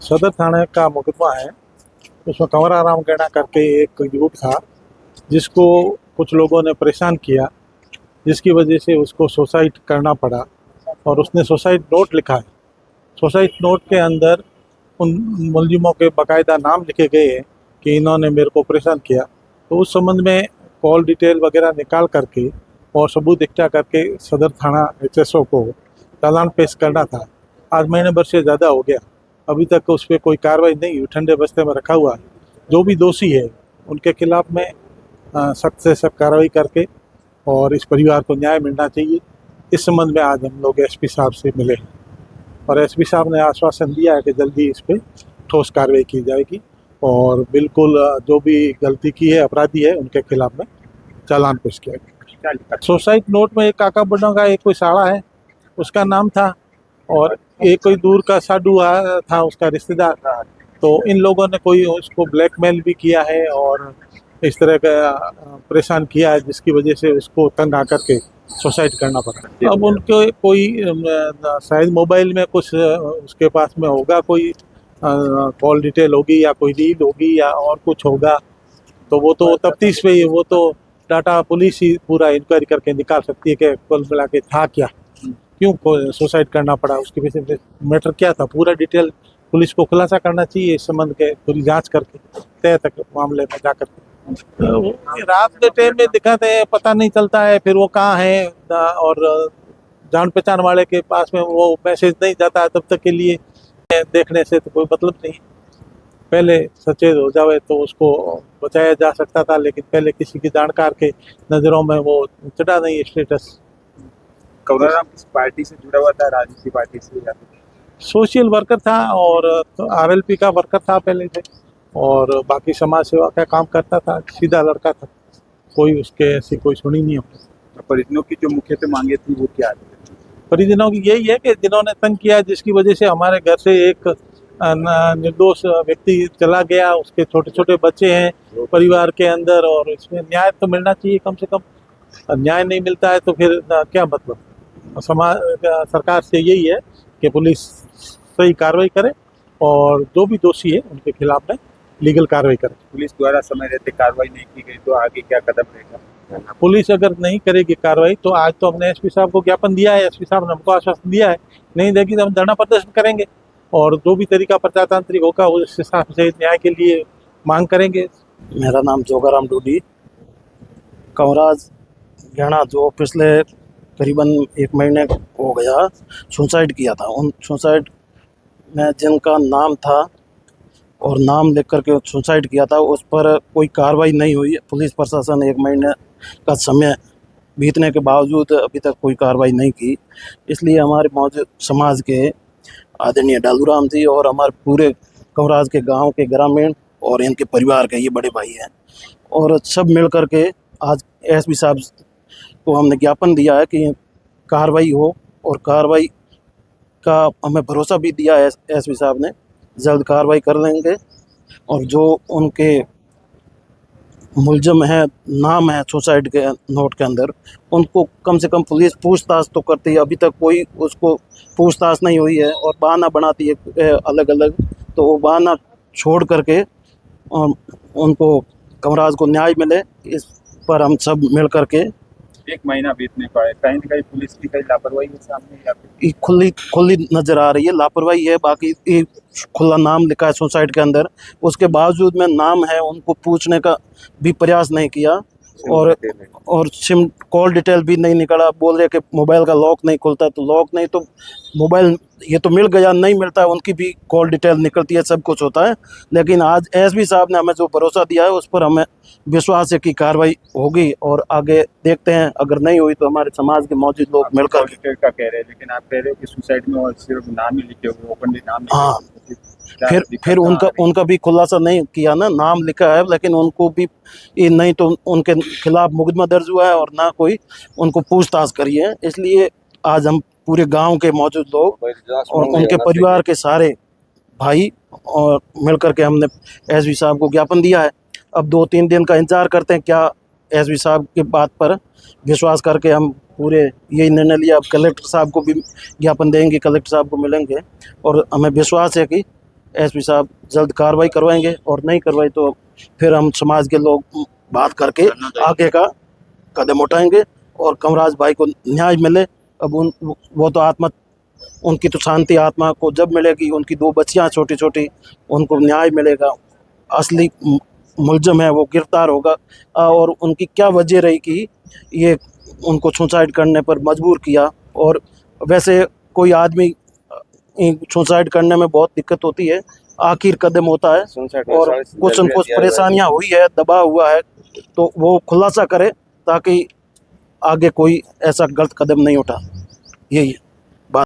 सदर थाने का मुकदमा है। उसमें कंवरा राम गैणा करके एक युवक था जिसको कुछ लोगों ने परेशान किया, जिसकी वजह से उसको सुसाइड करना पड़ा। और उसने सुसाइड नोट लिखा है। सुसाइड नोट के अंदर उन मुलजिमों के बाकायदा नाम लिखे गए हैं कि इन्होंने मेरे को परेशान किया। तो उस संबंध में कॉल डिटेल वगैरह निकाल करके और सबूत इकट्ठा करके सदर थाना HSO को चालान पेश करना था। आज महीने भर से ज़्यादा हो गया, अभी तक उस पर कोई कार्रवाई नहीं हुई, ठंडे बस्ते में रखा हुआ है। जो भी दोषी है उनके खिलाफ में सख्त से सख्त कार्रवाई करके और इस परिवार को न्याय मिलना चाहिए। इस संबंध में आज हम लोग SP साहब से मिले हैं और SP साहब ने आश्वासन दिया है कि जल्दी इस पर ठोस कार्रवाई की जाएगी और बिल्कुल जो भी गलती की है, अपराधी है, उनके खिलाफ में चालान पेश किया गया। सुसाइड नोट में एक काका बड़ों का एक कोई साड़ा है, उसका नाम था, और एक कोई दूर का साधु था, उसका रिश्तेदार। तो इन लोगों ने कोई उसको ब्लैकमेल भी किया है और इस तरह का परेशान किया है, जिसकी वजह से उसको तंग आकर के सुसाइड करना पड़ा। अब उनके कोई शायद मोबाइल में कुछ उसके पास में होगा, कोई कॉल डिटेल होगी या कोई रील होगी या और कुछ होगा। तो वो तो तफ्तीश पे ही, वो तो डाटा पुलिस ही पूरा इंक्वायरी करके निकाल सकती है कि कुल मिला के था क्या, क्यों सुसाइड करना पड़ा, उसके पीछे मैटर क्या था, पूरा डिटेल पुलिस को खुलासा करना चाहिए। इस संबंध के पूरी जांच करके तय तक मामले में जाकर रात के टाइम में दिखाते हैं, पता नहीं चलता है फिर वो कहाँ है। और जान पहचान वाले के पास में वो मैसेज नहीं जाता तब तक के लिए देखने से तो कोई मतलब नहीं। पहले सचेत हो जावे तो उसको बचाया जा सकता था, लेकिन पहले किसी की जानकार के नज़रों में वो चढ़ा नहीं स्टेटस। कंवरा राम किस पार्टी से जुड़ा हुआ था, राजनीतिक पार्टी से या सोशल वर्कर था और RLP का वर्कर था पहले से, और बाकी समाज सेवा का काम करता था। सीधा लड़का था, कोई उसके ऐसी कोई सुनी नहीं हमने। परिजनों की जो मुख्यतः मांगे थी वो क्या थी? परिजनों की यही है कि जिन्होंने तंग किया, जिसकी वजह से हमारे घर से एक निर्दोष व्यक्ति चला गया, उसके छोटे छोटे बच्चे हैं परिवार के अंदर, और इसमें न्याय तो मिलना चाहिए कम से कम। न्याय नहीं मिलता है तो फिर क्या मतलब। समाज सरकार से यही है कि पुलिस सही कार्रवाई करे और जो भी दोषी है उनके खिलाफ में लीगल कार्रवाई करे। पुलिस द्वारा समय रहते कार्रवाई नहीं की गई तो आगे क्या कदम रहेगा? पुलिस अगर नहीं करेगी कार्रवाई तो आज तो हमने SP साहब को ज्ञापन दिया है, SP साहब ने हमको आश्वासन दिया है, नहीं देगी तो हम धरना प्रदर्शन करेंगे और जो भी तरीका प्रजातांत्रिक होगा उस हिसाब से न्याय के लिए मांग करेंगे। मेरा नाम जोगाराम डूडी। कंवरा गैणा जो पिछले करीबन 1 महीने हो गया सुसाइड किया था, उन सुसाइड में जिनका नाम था और नाम लिख करके सुसाइड किया था उस पर कोई कार्रवाई नहीं हुई। पुलिस प्रशासन 1 महीने का समय बीतने के बावजूद अभी तक कोई कार्रवाई नहीं की। इसलिए हमारे मौजूद समाज के आदरणीय डालूराम जी और हमारे पूरे कंवराज के गांव के ग्रामीण और इनके परिवार के ये बड़े भाई हैं, और सब मिल कर के आज SP साहब को हमने ज्ञापन दिया है कि कार्रवाई हो, और कार्रवाई का हमें भरोसा भी दिया है SP साहब ने, जल्द कार्रवाई कर लेंगे। और जो उनके मुलजम है, नाम है सुसाइड के नोट के अंदर, उनको कम से कम पुलिस पूछताछ तो करती है, अभी तक कोई उसको पूछताछ नहीं हुई है और बहाना बनाती है अलग अलग। तो वो बहाना छोड़ करके उनको कंवराज को न्याय मिले, इस पर हम सब मिल करके। 1 महीना बीतने को है, कहीं न कहीं पुलिस की कई लापरवाही है सामने या फिर खुली नजर आ रही है, लापरवाही है। बाकी ये खुला नाम लिखा है सुसाइड के अंदर, उसके बावजूद में नाम है, उनको पूछने का भी प्रयास नहीं किया और सिम कॉल डिटेल भी नहीं निकला। बोल रहे कि मोबाइल का लॉक नहीं खुलता, तो लॉक नहीं तो मोबाइल ये तो मिल गया, नहीं मिलता है उनकी भी कॉल डिटेल निकलती है, सब कुछ होता है। लेकिन आज SP साहब ने हमें जो भरोसा दिया है उस पर हमें विश्वास है कि कार्रवाई होगी, और आगे देखते हैं। अगर नहीं हुई तो हमारे समाज के मौजूद लोग मिलकर का कह रहे हैं, लेकिन आप कह रहे हो कि सुसाइड में और सिर्फ नाम ही लिखे हुए, ओपनली नाम हाँ, फिर उनका भी खुलासा नहीं किया ना, नाम लिखा है लेकिन उनको भी ये नहीं तो उनके खिलाफ मुकदमा दर्ज हुआ है और ना कोई उनको पूछताछ करी है। इसलिए आज हम पूरे गांव के मौजूद लोग और उनके परिवार के सारे भाई और मिलकर के हमने SP साहब को ज्ञापन दिया है। अब 2-3 दिन का इंतजार करते हैं, क्या SP साहब की बात पर विश्वास करके हम पूरे यही निर्णय लिया। अब कलेक्टर साहब को भी ज्ञापन देंगे, कलेक्टर साहब को मिलेंगे, और हमें विश्वास है कि एसपी साहब जल्द कार्रवाई करवाएंगे, और नहीं करवाई तो फिर हम समाज के लोग बात करके आगे का कदम उठाएंगे और कंवराज भाई को न्याय मिले। अब वो तो आत्मा, उनकी तो शांति आत्मा को जब मिलेगी, उनकी 2 बच्चियां छोटी छोटी, उनको न्याय मिलेगा, असली मुलजम है वो गिरफ्तार होगा। और उनकी क्या वजह रही कि ये उनको सुसाइड करने पर मजबूर किया। और वैसे कोई आदमी सुसाइड करने में बहुत दिक्कत होती है, आखिर कदम होता है, और कुछ न कुछ परेशानियां हुई है, दबा हुआ है, तो वो खुलासा करे ताकि आगे कोई ऐसा गलत कदम नहीं उठा। यही है।